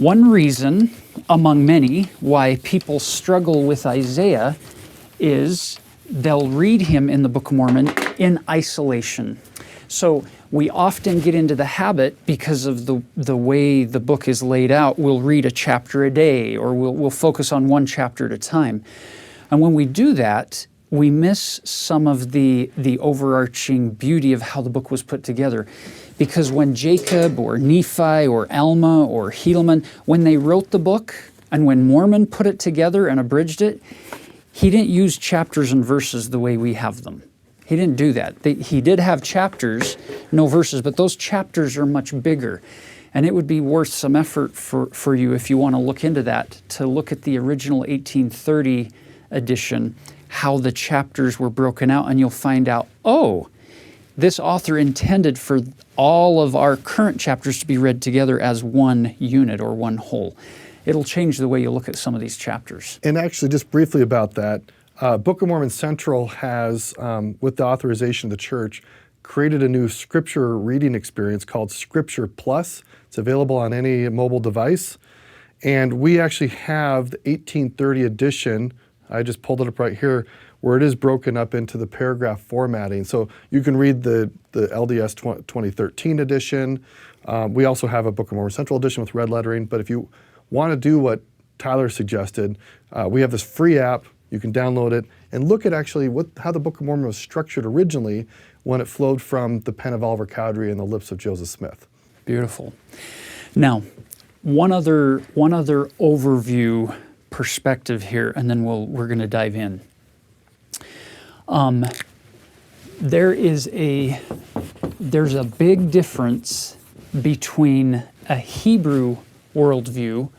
One reason, among many, why people struggle with Isaiah is they'll read him in the Book of Mormon in isolation. So we often get into the habit, because of the way the book is laid out, we'll read a chapter a day, or we'll focus on one chapter at a time. And when we do that, we miss some of the overarching beauty of how the book was put together. Because when Jacob or Nephi or Alma or Helaman, when they wrote the book, and when Mormon put it together and abridged it, he didn't use chapters and verses the way we have them. He didn't do that. He did have chapters, no verses, but those chapters are much bigger. And it would be worth some effort for you, if you want to look into that, to look at the original 1830 edition, how the chapters were broken out, and you'll find out, oh, this author intended for all of our current chapters to be read together as one unit or one whole. It'll change the way you look at some of these chapters. And actually, just briefly about that, Book of Mormon Central has, with the authorization of the church, created a new scripture reading experience called Scripture Plus. It's available on any mobile device. And we actually have the 1830 edition. I just pulled it up right here, where it is broken up into the paragraph formatting. So you can read the LDS 2013 edition. We also have a Book of Mormon Central edition with red lettering. But if you want to do what Tyler suggested, we have this free app. You can download it and look at actually how the Book of Mormon was structured originally when it flowed from the pen of Oliver Cowdery and the lips of Joseph Smith. Beautiful. Now, one other overview perspective here, and then we're going to dive in. There's a big difference between a Hebrew worldview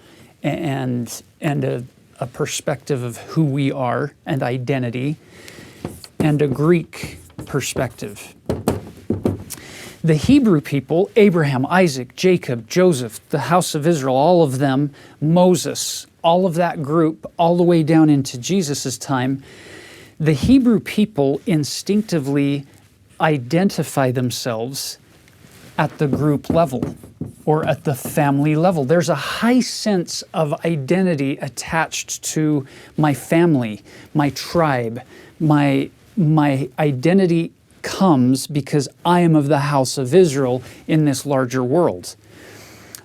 and a perspective of who we are and identity, and a Greek perspective. The Hebrew people, Abraham, Isaac, Jacob, Joseph, the house of Israel, all of them, Moses, all of that group, all the way down into Jesus' time, the Hebrew people instinctively identify themselves at the group level or at the family level. There's a high sense of identity attached to my family, my tribe. My identity comes because I am of the house of Israel in this larger world.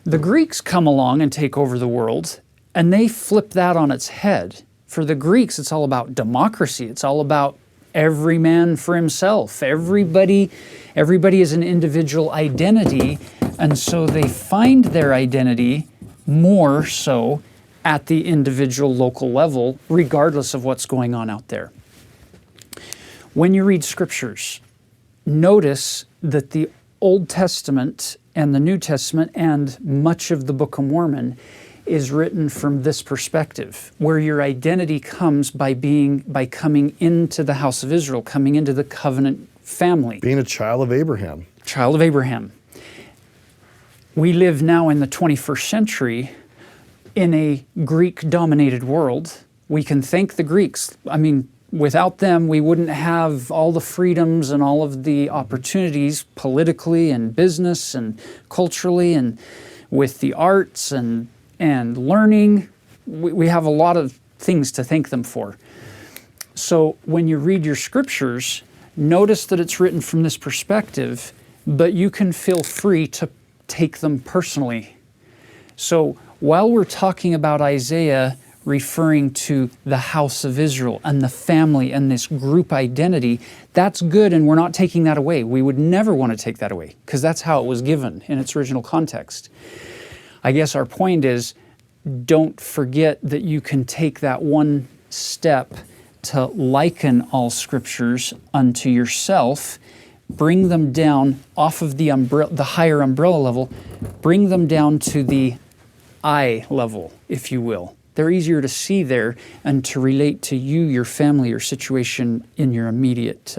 The Greeks come along and take over the world, and they flip that on its head. For the Greeks, it's all about democracy. It's all about every man for himself. Everybody is an individual identity, and so they find their identity more so at the individual local level, regardless of what's going on out there. When you read scriptures, notice that the Old Testament and the New Testament and much of the Book of Mormon is written from this perspective, where your identity comes by coming into the house of Israel, coming into the covenant family. Being a child of Abraham. Child of Abraham. We live now in the 21st century in a Greek-dominated world. We can thank the Greeks. I mean, without them, we wouldn't have all the freedoms and all of the opportunities politically and business and culturally and with the arts and learning. We have a lot of things to thank them for. So when you read your scriptures, notice that it's written from this perspective, but you can feel free to take them personally. So while we're talking about Isaiah referring to the house of Israel and the family and this group identity, that's good, and we're not taking that away. We would never want to take that away, because that's how it was given in its original context. I guess our point is, don't forget that you can take that one step to liken all scriptures unto yourself, bring them down off of the higher umbrella level, bring them down to the eye level, if you will. They're easier to see there and to relate to you, your family, your situation in your immediate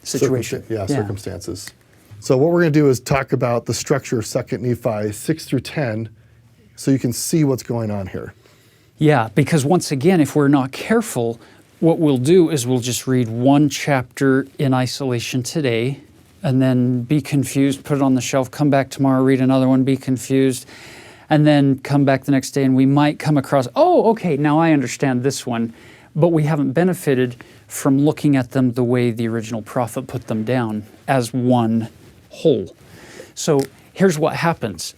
situation. Circumstances. So what we're going to do is talk about the structure of 2 Nephi 6 through 10 so you can see what's going on here. Yeah, because once again, if we're not careful, what we'll do is we'll just read one chapter in isolation today, and then be confused, put it on the shelf, come back tomorrow, read another one, be confused, and then come back the next day and we might come across, oh, okay, now I understand this one, but we haven't benefited from looking at them the way the original prophet put them down as one whole. So here's what happens.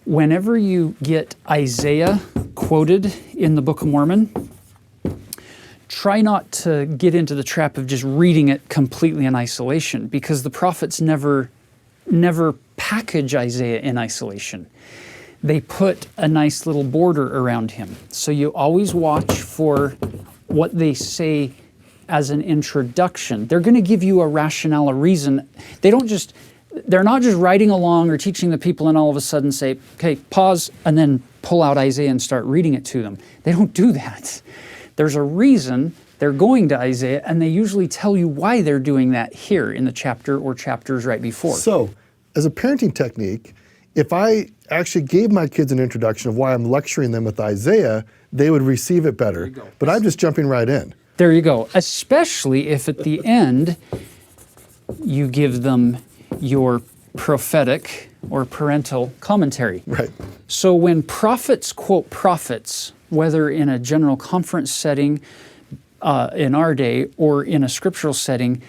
Whenever you get Isaiah quoted in the Book of Mormon, try not to get into the trap of just reading it completely in isolation, because the prophets never package Isaiah in isolation. They put a nice little border around him. So you always watch for what they say as an introduction. They're going to give you a rationale, a reason. They're not just writing along or teaching the people and all of a sudden say, okay, pause, and then pull out Isaiah and start reading it to them. They don't do that. There's a reason they're going to Isaiah, and they usually tell you why they're doing that here in the chapter or chapters right before. So, as a parenting technique, if I actually gave my kids an introduction of why I'm lecturing them with Isaiah, they would receive it better. But I'm just jumping right in. There you go. Especially if at the end you give them your prophetic or parental commentary. Right. So when prophets quote prophets, whether in a general conference setting in our day or in a scriptural setting,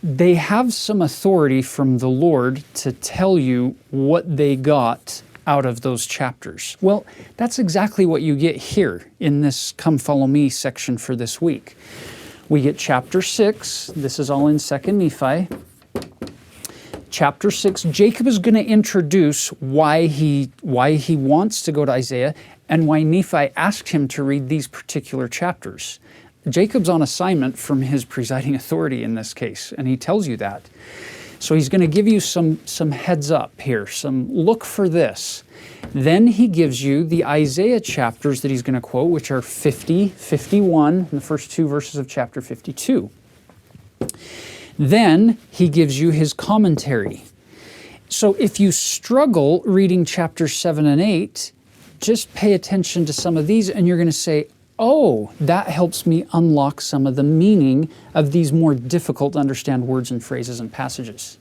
they have some authority from the Lord to tell you what they got out of those chapters. Well, that's exactly what you get here in this Come Follow Me section for this week. We get chapter 6. This is all in 2nd Nephi. Chapter 6, Jacob is going to introduce why he wants to go to Isaiah and why Nephi asked him to read these particular chapters. Jacob's on assignment from his presiding authority in this case, and he tells you that. So he's going to give you some heads up here, some look for this. Then he gives you the Isaiah chapters that he's going to quote, which are 50, 51, and the first 2 verses of chapter 52. Then he gives you his commentary. So if you struggle reading chapters 7 and 8, just pay attention to some of these and you're going to say, oh, that helps me unlock some of the meaning of these more difficult to understand words and phrases and passages.